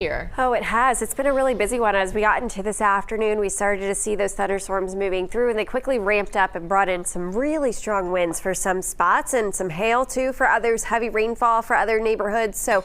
here. Oh, it has. It's been a really busy one. As we got into this afternoon, we started to see those thunderstorms moving through, and they quickly ramped up and brought in some really strong winds for some spots and some hail too for others, heavy rainfall for other neighborhoods. So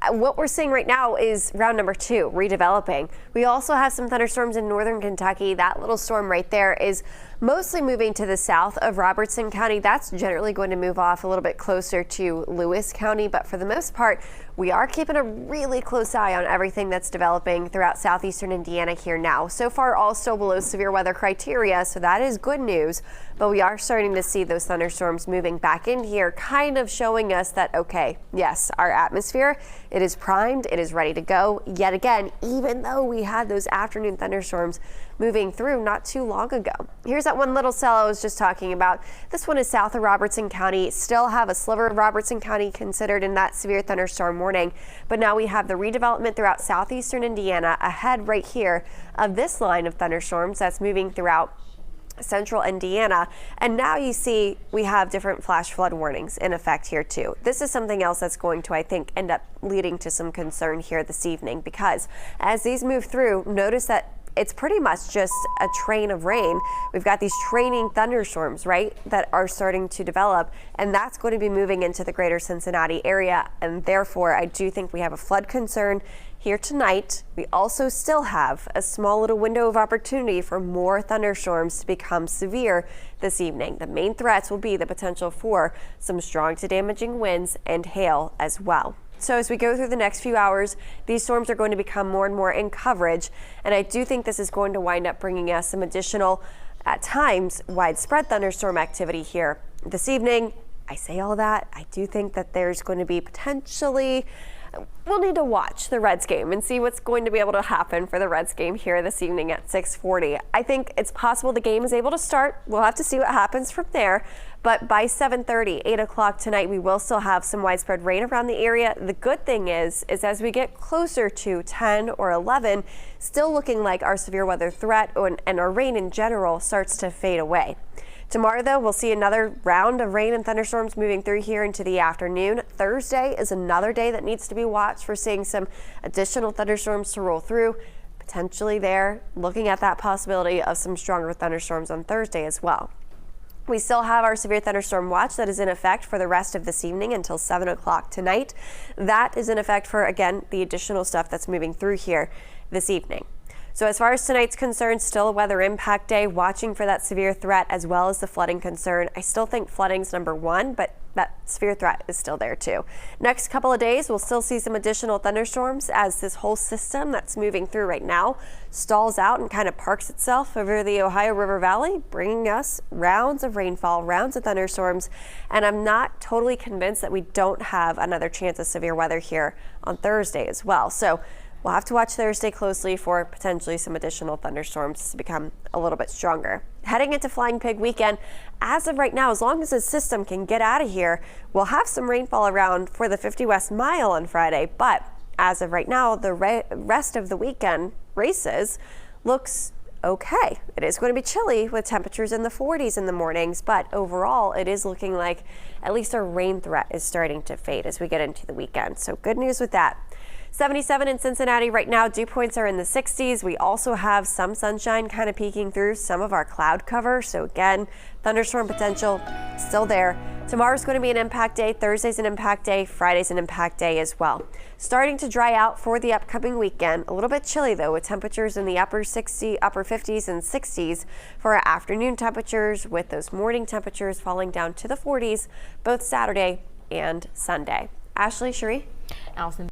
what we're seeing right now is round number 2 redeveloping. We also have some thunderstorms in northern Kentucky. That little storm right there is mostly moving to the south of Robertson County. That's generally going to move off a little bit closer to Lewis County, but for the most part, we are keeping a really close eye on everything that's developing throughout southeastern Indiana here now. So far, all still below severe weather criteria, so that is good news, but we are starting to see those thunderstorms moving back in here, kind of showing us that, okay, yes, our atmosphere, it is primed, it is ready to go yet again, even though we had those afternoon thunderstorms moving through not too long ago. Here's that one little cell I was just talking about. This one is south of Robertson County. Still have a sliver of Robertson County considered in that severe thunderstorm warning, but now we have the redevelopment throughout southeastern Indiana ahead right here of this line of thunderstorms that's moving throughout central Indiana. And now you see we have different flash flood warnings in effect here too. This is something else that's going to, I think, end up leading to some concern here this evening, because as these move through, notice that it's pretty much just a train of rain. We've got these training thunderstorms, right, that are starting to develop, and that's going to be moving into the greater Cincinnati area. And therefore, I do think we have a flood concern here tonight. We also still have a small little window of opportunity for more thunderstorms to become severe this evening. The main threats will be the potential for some strong to damaging winds and hail as well. So as we go through the next few hours, these storms are going to become more and more in coverage, and I do think this is going to wind up bringing us some additional, at times, widespread thunderstorm activity here this evening. I say all that, I do think that there's going to be potentially, we'll need to watch the Reds game and see what's going to be able to happen for the Reds game here this evening at 6:40. I think it's possible the game is able to start. We'll have to see what happens from there. But by 7:30, 8 o'clock tonight, we will still have some widespread rain around the area. The good thing is as we get closer to 10 or 11, still looking like our severe weather threat and our rain in general starts to fade away. Tomorrow, though, we'll see another round of rain and thunderstorms moving through here into the afternoon. Thursday is another day that needs to be watched for seeing some additional thunderstorms to roll through. Potentially there, looking at that possibility of some stronger thunderstorms on Thursday as well. We still have our severe thunderstorm watch that is in effect for the rest of this evening until 7 o'clock tonight. That is in effect for, again, the additional stuff that's moving through here this evening. So as far as tonight's concerned, still a weather impact day, watching for that severe threat as well as the flooding concern. I still think flooding's number one, but that severe threat is still there too. Next couple of days, we'll still see some additional thunderstorms as this whole system that's moving through right now stalls out and kind of parks itself over the Ohio River Valley, bringing us rounds of rainfall, rounds of thunderstorms. And I'm not totally convinced that we don't have another chance of severe weather here on Thursday as well. So we'll have to watch Thursday closely for potentially some additional thunderstorms to become a little bit stronger. Heading into Flying Pig weekend, as of right now, as long as the system can get out of here, we'll have some rainfall around for the 50 West Mile on Friday. But as of right now, the rest of the weekend races looks okay. It is going to be chilly with temperatures in the 40s in the mornings, but overall it is looking like at least our rain threat is starting to fade as we get into the weekend. So good news with that. 77 in Cincinnati right now. Dew points are in the 60s. We also have some sunshine kind of peeking through some of our cloud cover. So again, thunderstorm potential still there. Tomorrow's going to be an impact day. Thursday's an impact day. Friday's an impact day as well. Starting to dry out for the upcoming weekend. A little bit chilly though, with temperatures in the upper 50s and 60s for our afternoon temperatures, with those morning temperatures falling down to the 40s both Saturday and Sunday. Ashley, Cherie? Allison.